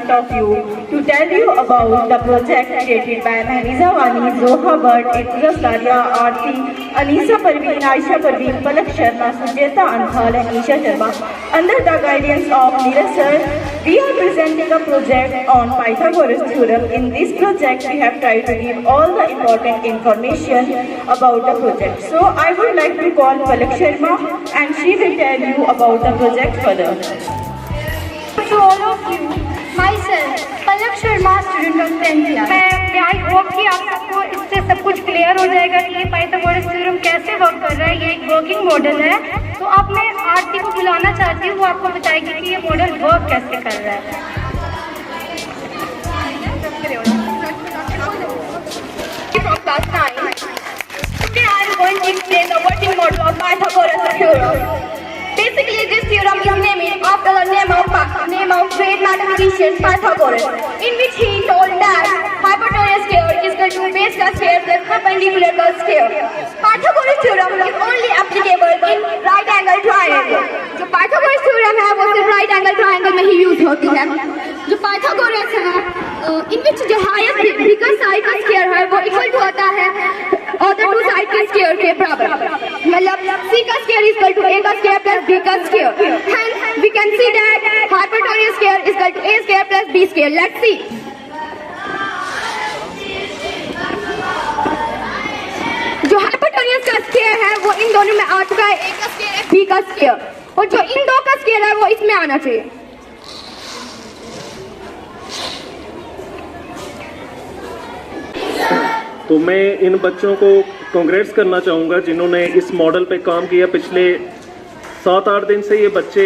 front of you to tell you about the project created by Mahniza Wani, Zoha Bird, Etias Daria, Aarti, Anisa Parveen, Aisha Parveen, Palak Sharma, Sujeta Anthal and Isha Sharma. Under the guidance of Neeraj sir, we are presenting a project on Pythagoras theorem. In this project, we have tried to give all the important information about the project. So I would like to call Palak Sharma and she will tell you about the project further. To all of you, myself, Palak Sharma, student of 10th class. I hope कि आप सबको इससे सब कुछ clear हो जाएगा कि ये पाइथागोरस थ्योरम कैसे वर्क कर रहा है। ये एक वर्किंग मॉडल है। तो अब मैं आरती को बुलाना चाहती हूँ, वो आपको बताएगी कि ये मॉडल वर्क कैसे कर रहा है। From class 9. Today I am going to explain the working model of Pythagoras theorem. Basically, this theorem is named after the name of great mathematician Pythagoras, in which he told that hypotenuse square is equal to base का square plus perpendicular का square. Pythagoras theorem is only applicable in right angle triangle. जो Pythagoras theorem है वो सिर्फ right angle triangle में ही use होती है. जो Pythagoras है, in which जो highest biggest side का square है वो equal to होता है other two side के square के बराबर. मतलब c का square is equal to a का square plus b का square. Hence we can see that hypotenuse square is equal to a square plus b square. Let's see. जो hypotenuse का square है वो इन दोनों में आ चुका है, a का square है b का square, और जो इन दो का square है वो इसमें आना चाहिए. तो मैं इन बच्चों को कांग्रेट्स करना चाहूँगा जिन्होंने इस मॉडल पे काम किया। पिछले 7-8 दिन से ये बच्चे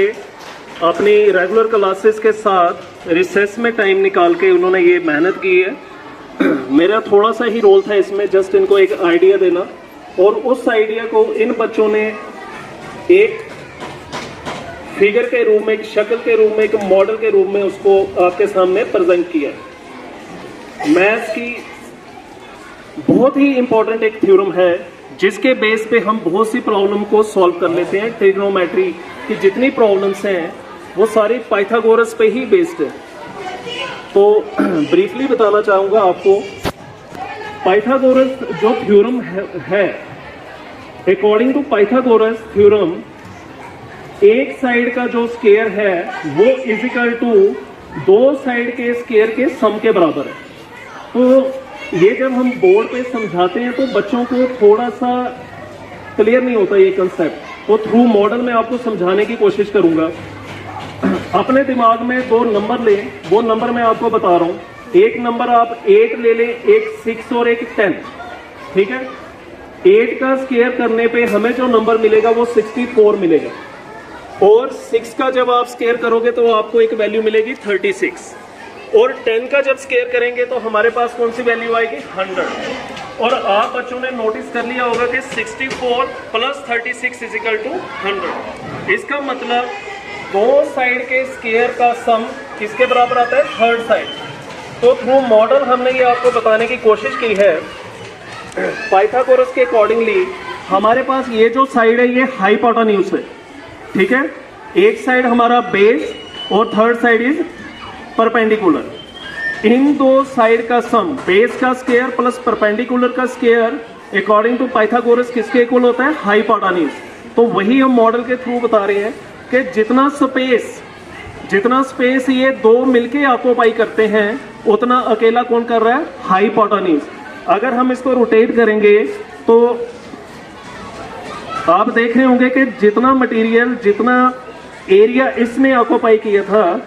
अपनी रेगुलर क्लासेस के साथ रिसेस में टाइम निकाल के उन्होंने ये मेहनत की है। मेरा थोड़ा सा ही रोल था इसमें, जस्ट इनको एक आइडिया देना, और उस आइडिया को इन बच्चों ने एक फिगर के रूप में, एक शक्ल के रूप में, एक मॉडल के रूप में उसको आपके सामने प्रेजेंट किया। मैथ्स की बहुत ही इंपॉर्टेंट एक थ्योरम है जिसके बेस पे हम बहुत सी प्रॉब्लम को सॉल्व कर लेते हैं। ट्रिग्नोमेट्री की जितनी प्रॉब्लम्स हैं वो सारी पाइथागोरस पे ही बेस्ड है। तो ब्रीफली बताना चाहूँगा आपको, पाइथागोरस जो थ्योरम है अकॉर्डिंग टू पाइथागोरस थ्योरम, एक साइड का जो स्क्वायर है वो इजिकल टू दो साइड के स्क्वायर के सम के बराबर है। तो ये जब हम बोर्ड पे समझाते हैं तो बच्चों को थोड़ा सा क्लियर नहीं होता ये कंसेप्ट, तो थ्रू मॉडल में आपको समझाने की कोशिश करूंगा। अपने दिमाग में 2 नंबर लें, वो नंबर मैं आपको बता रहा हूँ। एक नंबर आप 8 ले लें, एक 6 और एक 10, ठीक है। 8 का स्क्वायर करने पे हमें जो नंबर मिलेगा वो 64 मिलेगा, और 6 का जब आप स्क्वायर करोगे तो आपको एक वैल्यू मिलेगी 36, और 10 का जब स्क्वायर करेंगे तो हमारे पास कौन सी वैल्यू आएगी 100। और आप बच्चों ने नोटिस कर लिया होगा कि 64 प्लस 36 इज इक्वल टू 100। इसका मतलब दो साइड के स्क्वायर का सम किसके बराबर आता है, थर्ड साइड। तो थ्रू मॉडल हमने ये आपको बताने की कोशिश की है। पाइथागोरस के अकॉर्डिंगली हमारे पास ये जो साइड है ये हाइपोटेन्यूज है, ठीक है। एक साइड हमारा बेस और थर्ड साइड इज परपेंडिकुलर। इन दो साइड का सम, बेस का स्क्वायर प्लस परपेंडिकुलर का स्क्वायर, अकॉर्डिंग टू पाइथागोरस किसके इक्वल होता है, हाइपोटेन्यूज। तो वही हम मॉडल के थ्रू बता रहे हैं कि जितना स्पेस ये दो मिलके ऑक्यूपाई करते हैं उतना अकेला कौन कर रहा है, हाइपोटेन्यूज। अगर हम इसको रोटेट करेंगे तो आप देख रहे होंगे कि जितना मटेरियल, जितना एरिया इसने ऑक्यूपाई किया था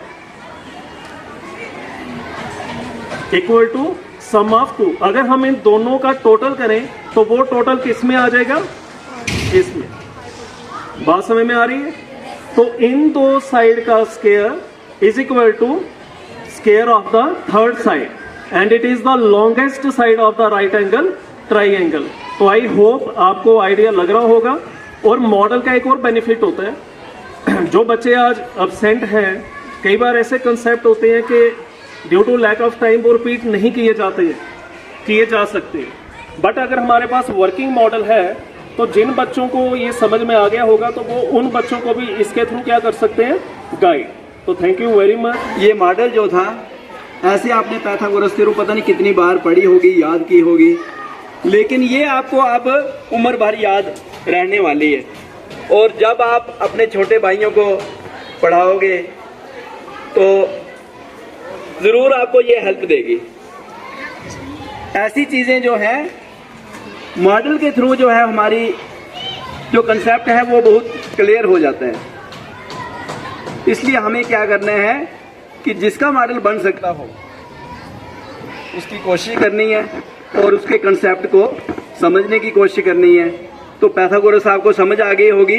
इक्वल टू सम ऑफ 2। अगर हम इन दोनों का टोटल करें तो वो टोटल किस में आ जाएगा, इसमें। बात समझ में आ रही है। तो इन दो साइड का square is equal to square of the third side, and it is the longest side of the right angle triangle. तो आई होप आपको आइडिया लग रहा होगा। और मॉडल का एक और बेनिफिट होता है, जो बच्चे आज अब्सेंट हैं, कई बार ऐसे कंसेप्ट होते हैं कि due to lack of time वो रिपीट नहीं किए जा सकते। बट अगर हमारे पास वर्किंग मॉडल है तो जिन बच्चों को ये समझ में आ गया होगा तो वो उन बच्चों को भी इसके थ्रू क्या कर सकते हैं, गाइड। तो थैंक यू वेरी मच। ये मॉडल जो था ऐसे आपने पाइथागोरस थ्योरम पता नहीं कितनी बार पढ़ी होगी, याद की होगी, लेकिन ये आपको अब उम्र भर याद रहने वाली है। और जब आप अपने छोटे भाइयों को पढ़ाओगे तो ज़रूर आपको ये हेल्प देगी। ऐसी चीज़ें जो हैं मॉडल के थ्रू जो है हमारी जो कंसेप्ट है वो बहुत क्लियर हो जाता है। इसलिए हमें क्या करना है कि जिसका मॉडल बन सकता हो उसकी कोशिश करनी है और उसके कंसेप्ट को समझने की कोशिश करनी है। तो पाइथागोरस आपको समझ आ गई होगी।